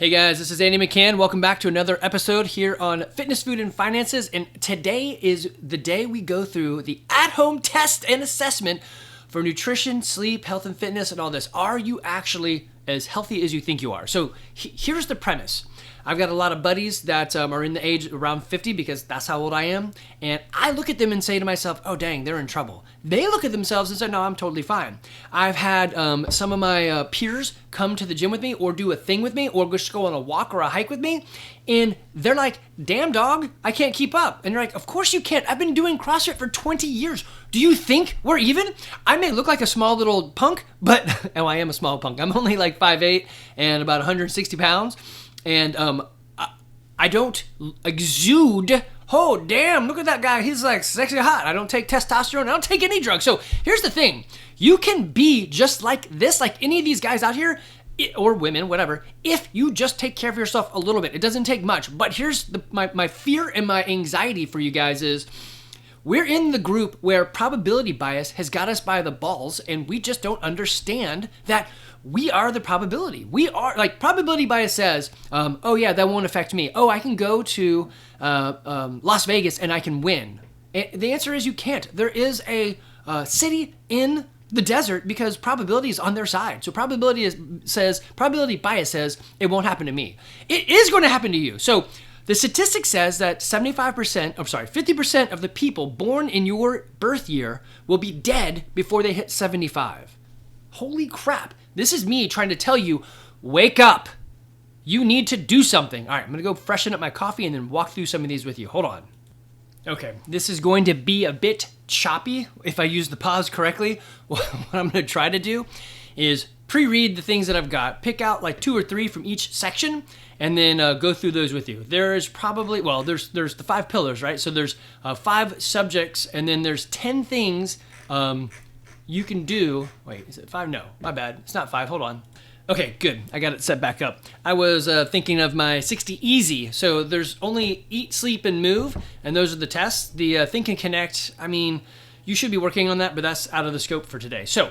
Hey guys, this is Andy McCann. Welcome back to another episode here on Fitness, Food, and Finances. And today is the day we go through the at-home test and assessment for nutrition, sleep, health, and fitness, and all this. Are you actually as healthy as you think you are? So here's the premise. I've got a lot of buddies that are in the age around 50 because that's how old I am. And I look at them and say to myself, oh dang, they're in trouble. They look at themselves and say, no, I'm totally fine. I've had some of my peers come to the gym with me or do a thing with me or just go on a walk or a hike with me. And they're like, damn dog, I can't keep up. And you're like, of course you can't. I've been doing CrossFit for 20 years. Do you think we're even? I may look like a small little punk, but I am a small punk. I'm only like 5'8" and about 160 pounds. And I don't exude, oh, damn, look at that guy. He's like sexy hot. I don't take testosterone. I don't take any drugs. So here's the thing. You can be just like this, like any of these guys out here, or women, whatever, if you just take care of yourself a little bit. It doesn't take much. But here's my fear and my anxiety for you guys is we're in the group where probability bias has got us by the balls, and we just don't understand that we are the probability. We are, like, probability bias says, oh yeah, that won't affect me. Oh, I can go to Las Vegas and I can win. And the answer is you can't. There is a city in the desert because probability is on their side. So probability bias says it won't happen to me. It is going to happen to you. So the statistic says that 50% of the people born in your birth year will be dead before they hit 75. Holy crap. This is me trying to tell you, wake up. You need to do something. All right, I'm going to go freshen up my coffee and then walk through some of these with you. Hold on. Okay, this is going to be a bit choppy if I use the pause correctly. What I'm going to try to do is pre-read the things that I've got, pick out like 2 or 3 from each section, and then go through those with you. There's probably, well, there's the 5 pillars, right? So there's 5 subjects, and then there's 10 things you can do. Wait, is it 5? No, my bad. It's not 5. Hold on. Okay, good. I got it set back up. I was thinking of my 60 easy. So there's only eat, sleep, and move, and those are the tests. The think and connect, I mean, you should be working on that, but that's out of the scope for today. So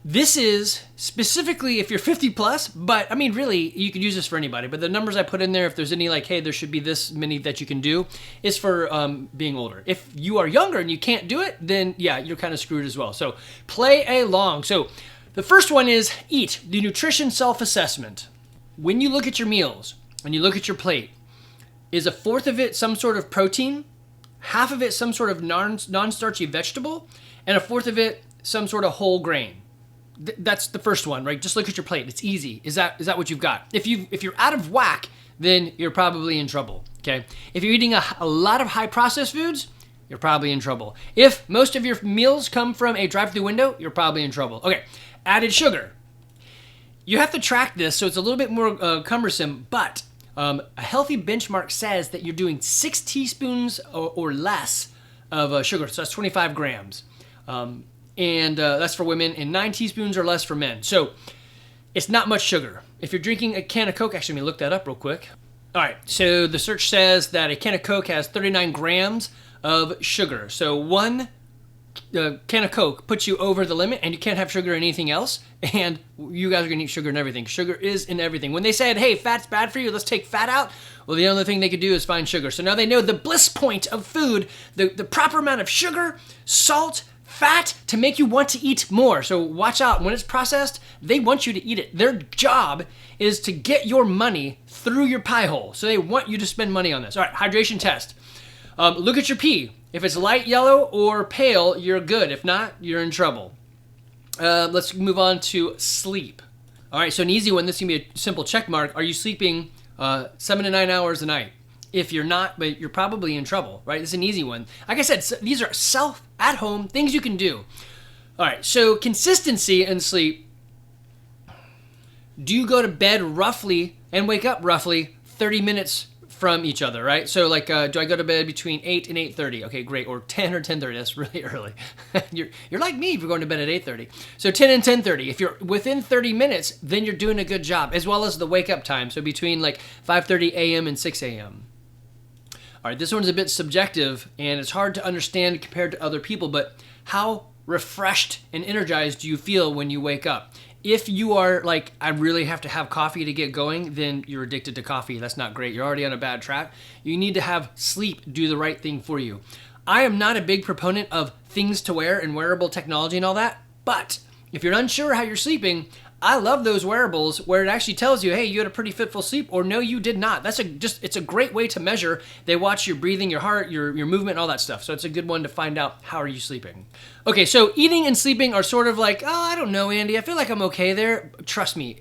this is specifically if you're 50 plus, but I mean, really, you could use this for anybody. But the numbers I put in there, if there's any like, hey, there should be this many that you can do, is for being older. If you are younger and you can't do it, then yeah, you're kind of screwed as well. So play along. So the first one is eat, the nutrition self-assessment. When you look at your meals, when you look at your plate, is a fourth of it some sort of protein, half of it some sort of non-starchy vegetable, and a fourth of it some sort of whole grain? That's the first one, right? Just look at your plate. It's easy. Is that what you've got? If you're out of whack, then you're probably in trouble, okay? If you're eating a lot of high processed foods, you're probably in trouble. If most of your meals come from a drive-through window, you're probably in trouble. Okay, added sugar. You have to track this, so it's a little bit more cumbersome, but a healthy benchmark says that you're doing 6 teaspoons or less of sugar, so that's 25 grams. And that's for women, and 9 teaspoons or less for men. So it's not much sugar. If you're drinking a can of Coke, actually, let me look that up real quick. All right, so the search says that a can of Coke has 39 grams of sugar. So one can of Coke puts you over the limit, and you can't have sugar in anything else, and you guys are going to eat sugar in everything. Sugar is in everything. When they said, hey, fat's bad for you, let's take fat out, well, the only thing they could do is find sugar. So now they know the bliss point of food, the proper amount of sugar, salt, fat to make you want to eat more. So watch out. When it's processed, they want you to eat it. Their job is to get your money through your pie hole. So they want you to spend money on this. All right, hydration test. Look at your pee. If it's light yellow or pale, you're good. If not, you're in trouble. Let's move on to sleep. All right, so an easy one. This can be a simple check mark. Are you sleeping 7 to 9 hours a night? If you're not, but you're probably in trouble, right? It's an easy one. Like I said, these are at-home things you can do. All right, so consistency in sleep. Do you go to bed roughly and wake up roughly 30 minutes from each other, right? So like, do I go to bed between 8 and 8:30? Okay, great. Or 10 or 10:30, that's really early. You're like me if you're going to bed at 8:30. So 10 and 10:30. If you're within 30 minutes, then you're doing a good job, as well as the wake up time. So between like 5:30 a.m. and 6 a.m. All right, this one's a bit subjective, and it's hard to understand compared to other people, but how refreshed and energized do you feel when you wake up? If you are like, I really have to have coffee to get going, then you're addicted to coffee. That's not great. You're already on a bad track. You need to have sleep do the right thing for you. I am not a big proponent of things to wear and wearable technology and all that, but if you're unsure how you're sleeping, I love those wearables where it actually tells you, hey, you had a pretty fitful sleep, or no, you did not. It's a great way to measure. They watch your breathing, your heart, your movement, and all that stuff. So it's a good one to find out how are you sleeping. Okay, so eating and sleeping are sort of like, oh, I don't know, Andy. I feel like I'm okay there. Trust me,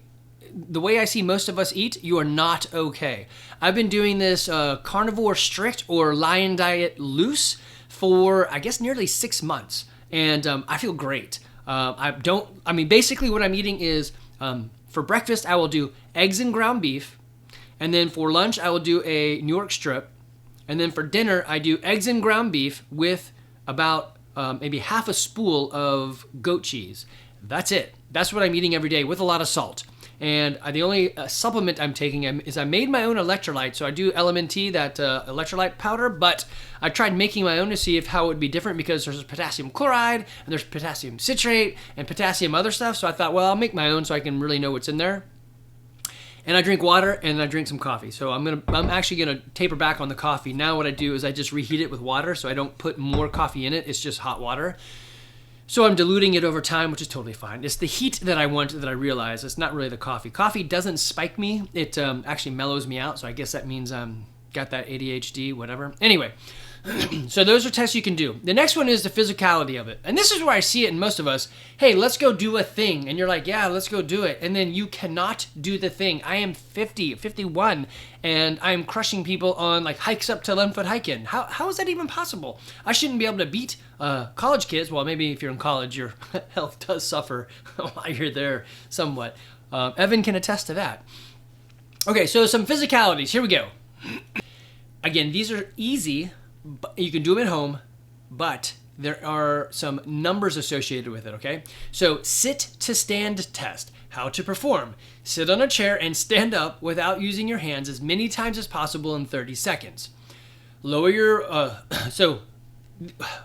the way I see most of us eat, you are not okay. I've been doing this carnivore strict or lion diet loose for, I guess, nearly 6 months. And I feel great. Basically what I'm eating is, for breakfast, I will do eggs and ground beef. And then for lunch, I will do a New York strip. And then for dinner, I do eggs and ground beef with about maybe half a spool of goat cheese. That's it. That's what I'm eating every day with a lot of salt. And the only supplement I'm taking is I made my own electrolyte. So I do LMNT, that electrolyte powder, but I tried making my own to see how it would be different because there's potassium chloride and there's potassium citrate and potassium other stuff. So I thought, well, I'll make my own so I can really know what's in there. And I drink water and I drink some coffee. So I'm actually gonna taper back on the coffee. Now what I do is I just reheat it with water, so I don't put more coffee in it. It's just hot water. So I'm diluting it over time, which is totally fine. It's the heat that I want that I realize. It's not really the coffee. Coffee doesn't spike me. It actually mellows me out. So I guess that means I'm got that ADHD, whatever. Anyway, so those are tests you can do. The next one is the physicality of it. And this is where I see it in most of us. Hey, let's go do a thing. And you're like, yeah, let's go do it. And then you cannot do the thing. I am 51, and I'm crushing people on like hikes up to 11-foot hiking. How is that even possible? I shouldn't be able to beat college kids. Well, maybe if you're in college, your health does suffer while you're there somewhat. Evan can attest to that. Okay, so some physicalities. Here we go. Again, these are easy. You can do them at home, but there are some numbers associated with it, okay? So sit to stand test. How to perform. Sit on a chair and stand up without using your hands as many times as possible in 30 seconds. Lower your, so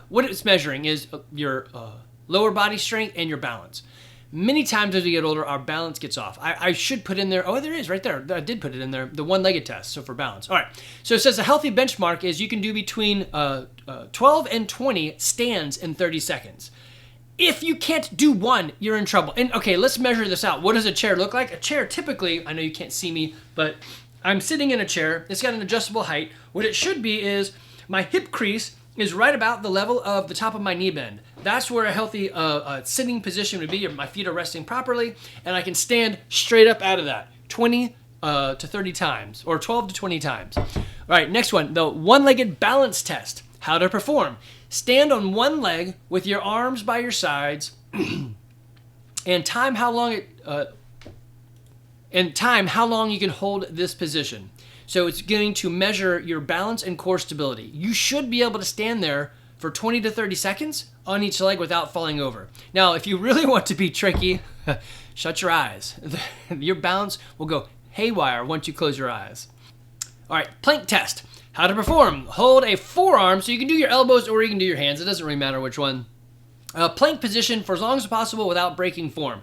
what it's measuring is your lower body strength and your balance. Many times as we get older, our balance gets off. I should put in there, oh, there is right there. I did put it in there, the one-legged test, so for balance. All right, so it says a healthy benchmark is you can do between 12 and 20 stands in 30 seconds. If you can't do one, you're in trouble. And okay, let's measure this out. What does a chair look like? A chair typically, I know you can't see me, but I'm sitting in a chair. It's got an adjustable height. What it should be is my hip crease is right about the level of the top of my knee bend. That's where a healthy sitting position would be. My feet are resting properly, and I can stand straight up out of that 20 to 30 times, or 12 to 20 times. All right, next one, the one-legged balance test. How to perform. Stand on one leg with your arms by your sides, and time how long you can hold this position. So it's going to measure your balance and core stability. You should be able to stand there for 20 to 30 seconds on each leg without falling over. Now, if you really want to be tricky, shut your eyes. Your balance will go haywire once you close your eyes. All right, plank test. How to perform. Hold a forearm, so you can do your elbows or you can do your hands. It doesn't really matter which one. Plank position for as long as possible without breaking form.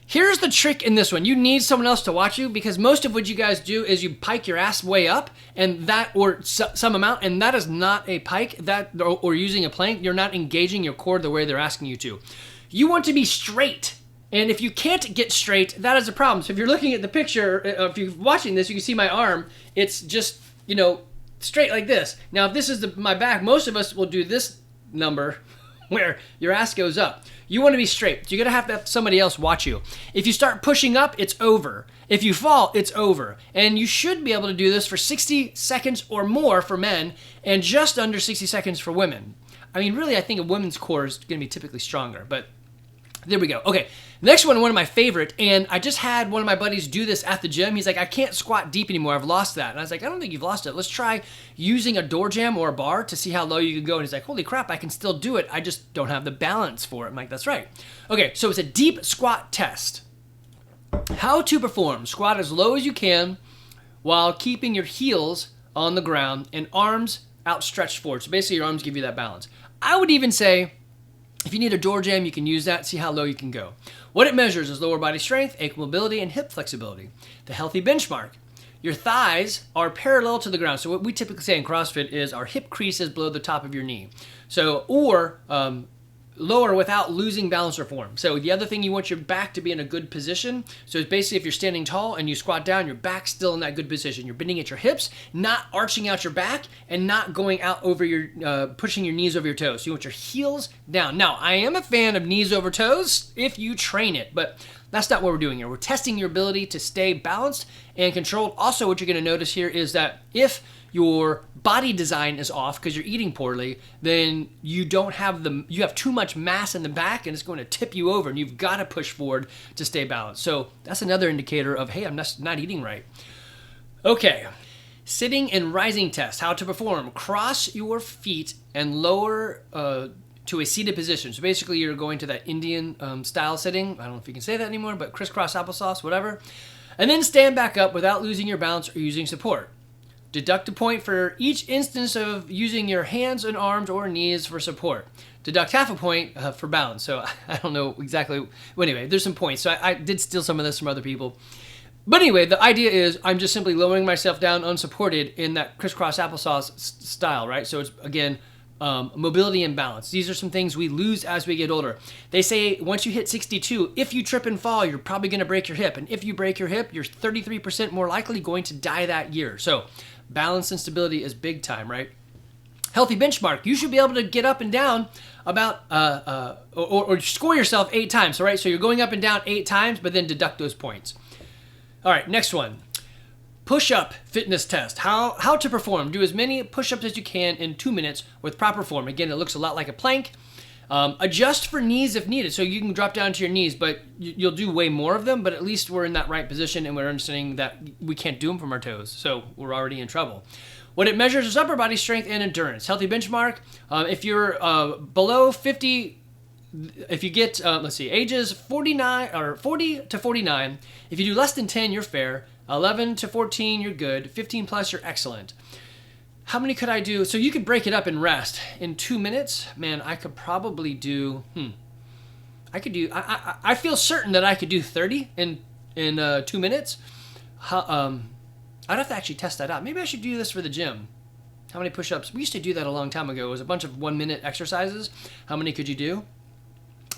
Here's the trick in this one. You need someone else to watch you, because most of what you guys do is you pike your ass way up, and that, or some amount, and that is not a pike, or using a plank. You're not engaging your core the way they're asking you to. You want to be straight. And if you can't get straight, that is a problem. So if you're looking at the picture, if you're watching this, you can see my arm. It's just, straight like this. Now, if this is my back, most of us will do this number where your ass goes up. You want to be straight. So you're going to have somebody else watch you. If you start pushing up, it's over. If you fall, it's over. And you should be able to do this for 60 seconds or more for men, and just under 60 seconds for women. I mean, really, I think a women's core is going to be typically stronger, but there we go. Okay, next one of my favorite, and I just had one of my buddies do this at the gym. He's like, I can't squat deep anymore. I've lost that. And I was like, I don't think you've lost it. Let's try using a door jamb or a bar to see how low you can go. And he's like, holy crap, I can still do it. I just don't have the balance for it. I'm like, that's right. Okay, so it's a deep squat test. How to perform. Squat as low as you can while keeping your heels on the ground and arms outstretched forward. So basically your arms give you that balance. I would even say If you need a door jamb, you can use that, see how low you can go. What it measures is lower body strength, ankle mobility, and hip flexibility. The healthy benchmark. Your thighs are parallel to the ground. So what we typically say in CrossFit is our hip crease is below the top of your knee. So, or lower without losing balance or form. So the other thing, you want your back to be in a good position. So it's basically if you're standing tall and you squat down, your back's still in that good position. You're bending at your hips, not arching out your back, and not going out over your, pushing your knees over your toes. So you want your heels down. Now, I am a fan of knees over toes if you train it, but that's not what we're doing here. We're testing your ability to stay balanced and controlled. Also, what you're going to notice here is that if your body design is off because you're eating poorly, then you have too much mass in the back and it's going to tip you over, and you've got to push forward to stay balanced. So that's another indicator of, hey, I'm not eating right. Okay, sitting and rising test, how to perform. Cross your feet and lower to a seated position. So basically you're going to that Indian style sitting. I don't know if you can say that anymore, but crisscross applesauce, whatever. And then stand back up without losing your balance or using support. Deduct a point for each instance of using your hands and arms or knees for support. Deduct half a point for balance. So I don't know exactly. Well, anyway, there's some points. So I did steal some of this from other people. But anyway, the idea is I'm just simply lowering myself down unsupported in that crisscross applesauce style, right? So it's, again, mobility and balance. These are some things we lose as we get older. They say once you hit 62, if you trip and fall, you're probably going to break your hip. And if you break your hip, you're 33% more likely going to die that year. So balance and stability is big time, right? Healthy benchmark. You should be able to get up and down about, or score yourself 8 times, all right? So you're going up and down 8 times, but then deduct those points. All right, next one. Push-up fitness test. How to perform. Do as many push-ups as you can in 2 minutes with proper form. Again, it looks a lot like a plank. Adjust for knees if needed. So you can drop down to your knees, but you'll do way more of them, but at least we're in that right position and we're understanding that we can't do them from our toes. So we're already in trouble. What it measures is upper body strength and endurance. Healthy benchmark. If you're below 50, if you get, ages 49 or 40 to 49, if you do less than 10, you're fair. 11 to 14, you're good. 15 plus, you're excellent. How many could I do? So you could break it up and rest in 2 minutes. Man, I could probably do, I feel certain that I could do 30 in 2 minutes. I'd have to actually test that out. Maybe I should do this for the gym. How many push-ups? We used to do that a long time ago. It was a bunch of 1-minute exercises. How many could you do?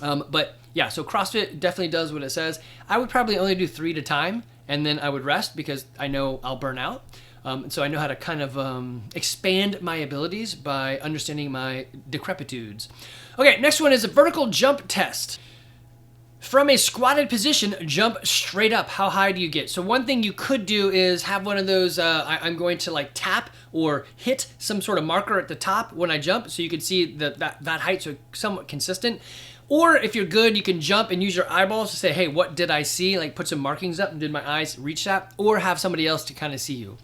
But yeah, so CrossFit definitely does what it says. I would probably only do 3 at a time, and then I would rest because I know I'll burn out. So I know how to kind of expand my abilities by understanding my decrepitudes. Okay, next one is a vertical jump test. From a squatted position, jump straight up. How high do you get? So one thing you could do is have one of those, I'm going to like tap or hit some sort of marker at the top when I jump, so you can see that height, so somewhat consistent. Or if you're good, you can jump and use your eyeballs to say, hey, what did I see? Like put some markings up and did my eyes reach that? Or have somebody else to kind of see you.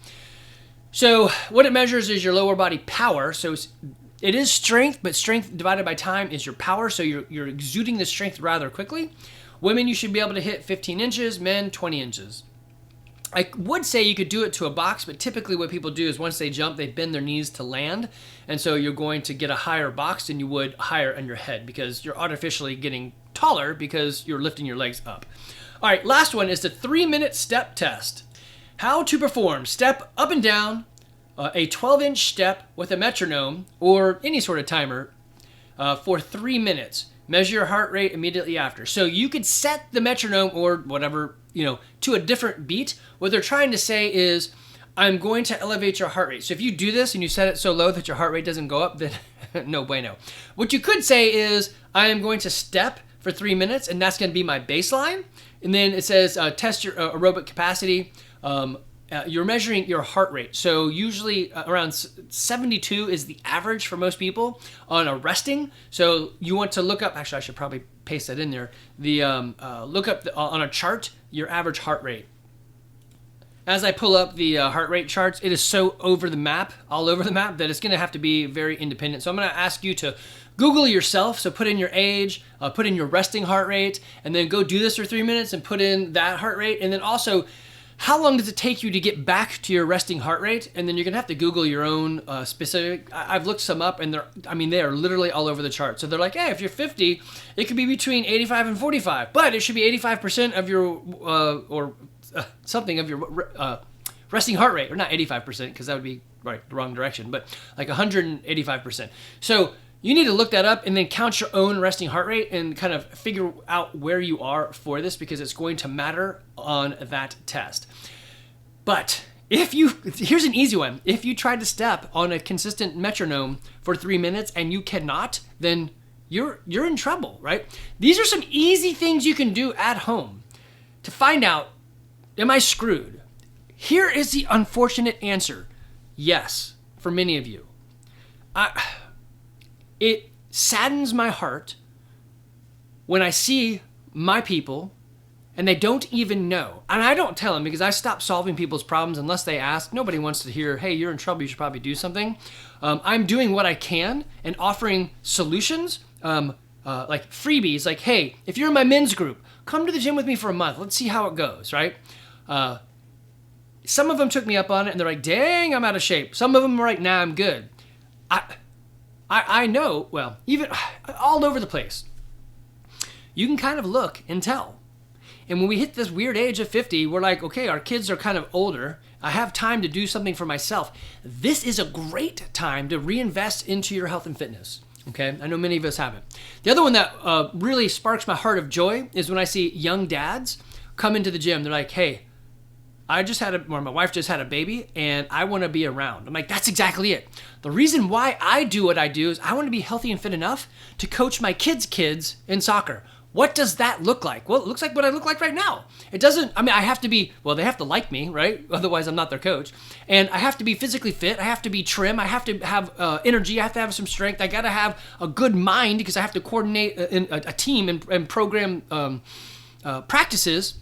So what it measures is your lower body power. So it is strength, but strength divided by time is your power. So you're exuding the strength rather quickly. Women, you should be able to hit 15 inches. Men, 20 inches. I would say you could do it to a box, but typically what people do is once they jump, they bend their knees to land. And so you're going to get a higher box than you would higher on your head because you're artificially getting taller because you're lifting your legs up. All right, last one is the 3-minute step test. How to perform. Step up and down a 12-inch step with a metronome or any sort of timer for 3 minutes. Measure your heart rate immediately after. So you could set the metronome or whatever, to a different beat. What they're trying to say is, I'm going to elevate your heart rate. So if you do this and you set it so low that your heart rate doesn't go up, then no bueno. What you could say is, I am going to step for 3 minutes, and that's going to be my baseline. And then it says, test your aerobic capacity. You're measuring your heart rate. So usually around 72 is the average for most people on a resting. So you want to look up, actually I should probably paste that in there, look up on a chart your average heart rate. As I pull up the heart rate charts, it is so all over the map, that it's going to have to be very independent. So I'm going to ask you to Google yourself. So put in your age, put in your resting heart rate, and then go do this for 3 minutes and put in that heart rate. And then also how long does it take you to get back to your resting heart rate? And then you're gonna have to Google your own specific. I've looked some up, and they are literally all over the chart. So they're like, hey, if you're 50, it could be between 85 and 45, but it should be 85% of your something of your resting heart rate, or not 85%, because that would be right the wrong direction, but like 185%. So you need to look that up and then count your own resting heart rate and kind of figure out where you are for this, because it's going to matter on that test. But here's an easy one. If you try to step on a consistent metronome for 3 minutes and you cannot, then you're in trouble, right? These are some easy things you can do at home to find out, am I screwed? Here is the unfortunate answer. Yes, for many of you. It saddens my heart when I see my people and they don't even know. And I don't tell them, because I stopped solving people's problems unless they ask. Nobody wants to hear, hey, you're in trouble, you should probably do something. I'm doing what I can and offering solutions, like freebies, like, hey, if you're in my men's group, come to the gym with me for a month. Let's see how it goes, right? Some of them took me up on it and they're like, dang, I'm out of shape. Some of them are like, nah, I'm good. I know, well, even all over the place. You can kind of look and tell. And when we hit this weird age of 50, we're like, okay, our kids are kind of older. I have time to do something for myself. This is a great time to reinvest into your health and fitness. Okay, I know many of us haven't. The other one that really sparks my heart of joy is when I see young dads come into the gym. They're like, hey, my wife just had a baby and I want to be around. I'm like, that's exactly it. The reason why I do what I do is I want to be healthy and fit enough to coach my kids in soccer. What does that look like? Well, it looks like what I look like right now. It doesn't, I have to be, well, they have to like me, right? Otherwise I'm not their coach. And I have to be physically fit. I have to be trim. I have to have energy. I have to have some strength. I got to have a good mind, because I have to coordinate a team and program practices.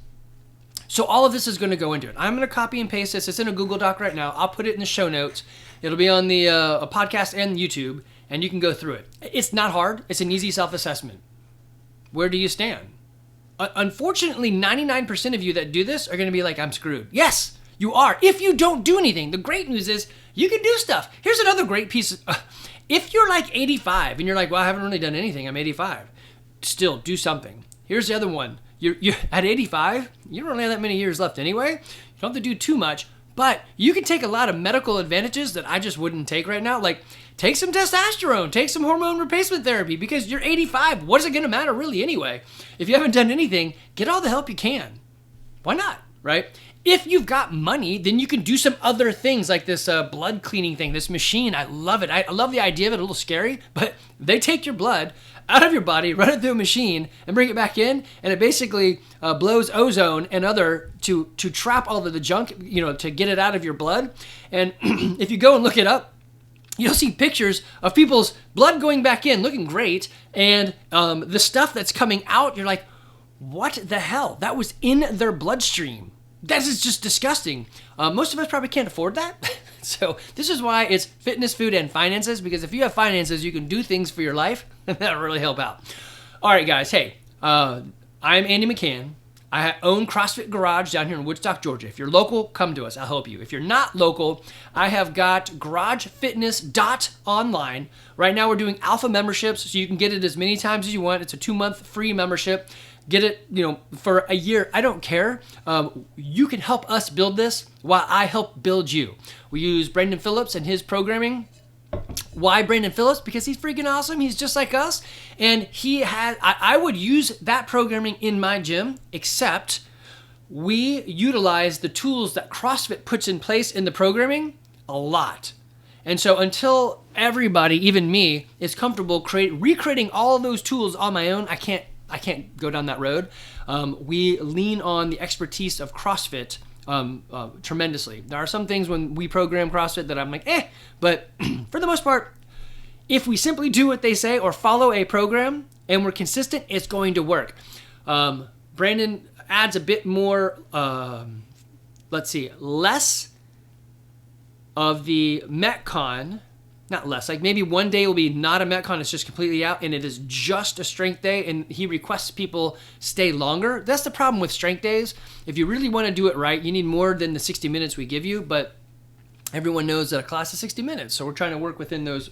So all of this is going to go into it. I'm going to copy and paste this. It's in a Google Doc right now. I'll put it in the show notes. It'll be on the podcast and YouTube, and you can go through it. It's not hard. It's an easy self-assessment. Where do you stand? Unfortunately, 99% of you that do this are going to be like, I'm screwed. Yes, you are. If you don't do anything. The great news is you can do stuff. Here's another great piece. If you're like 85 and you're like, well, I haven't really done anything. I'm 85. Still, do something. Here's the other one. You're at 85, you don't really have that many years left anyway. You don't have to do too much, but you can take a lot of medical advantages that I just wouldn't take right now. Like, take some testosterone, take some hormone replacement therapy, because you're 85. What is it going to matter really anyway? If you haven't done anything, get all the help you can. Why not, right? If you've got money, then you can do some other things like this blood cleaning thing, this machine. I love it. I love the idea of it. A little scary, but they take your blood out of your body, run it through a machine, and bring it back in, and it basically blows ozone and other to trap all of the junk, to get it out of your blood. And if you go and look it up, you'll see pictures of people's blood going back in, looking great, and the stuff that's coming out, you're like, what the hell? That was in their bloodstream. That is just disgusting. Most of us probably can't afford that. So this is why it's fitness, food, and finances, because if you have finances, you can do things for your life, and that'll really help out. All right, guys. Hey, I'm Andy McCann. I own CrossFit Garage down here in Woodstock, Georgia. If you're local, come to us. I'll help you. If you're not local, I have got garagefitness.online. Right now we're doing alpha memberships, so you can get it as many times as you want. It's a 2-month free membership. Get it, for a year. I don't care. You can help us build this while I help build you. We use Brandon Phillips and his programming. Why Brandon Phillips? Because he's freaking awesome. He's just like us. And I would use that programming in my gym, except we utilize the tools that CrossFit puts in place in the programming a lot. And so until everybody, even me, is comfortable recreating all of those tools on my own, I can't go down that road. We lean on the expertise of CrossFit tremendously. There are some things when we program CrossFit that I'm like, but for the most part, if we simply do what they say or follow a program and we're consistent, it's going to work. Brandon adds a bit more, less of the McCann not less, like maybe one day will be not a Metcon, it's just completely out, and it is just a strength day, and he requests people stay longer. That's the problem with strength days. If you really want to do it right, you need more than the 60 minutes we give you, but everyone knows that a class is 60 minutes, so we're trying to work within those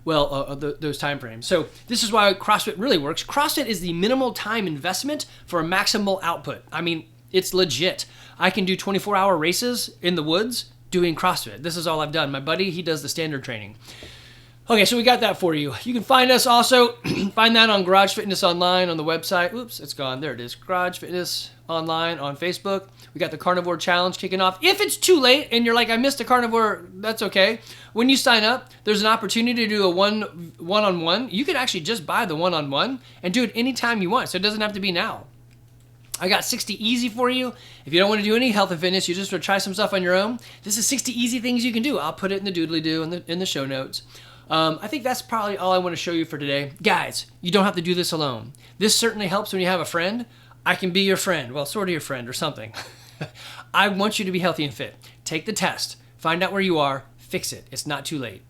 those time frames. So this is why CrossFit really works. CrossFit is the minimal time investment for a maximal output. I mean, it's legit. I can do 24-hour races in the woods doing CrossFit. This is all I've done. My buddy, he does the standard training. Okay, so we got that for you. You can find us also, find that on Garage Fitness Online on the website. Oops, it's gone. There it is. Garage Fitness Online on Facebook. We got the Carnivore Challenge kicking off. If it's too late and you're like, I missed a carnivore, that's okay. When you sign up, there's an opportunity to do a one-on-one. You could actually just buy the one-on-one and do it anytime you want, so it doesn't have to be now. I got 60 easy for you. If you don't want to do any health and fitness, you just want to try some stuff on your own, this is 60 easy things you can do. I'll put it in the doodly-doo in the show notes. I think that's probably all I want to show you for today. Guys, you don't have to do this alone. This certainly helps when you have a friend. I can be your friend. Well, sort of your friend or something. I want you to be healthy and fit. Take the test. Find out where you are. Fix it. It's not too late.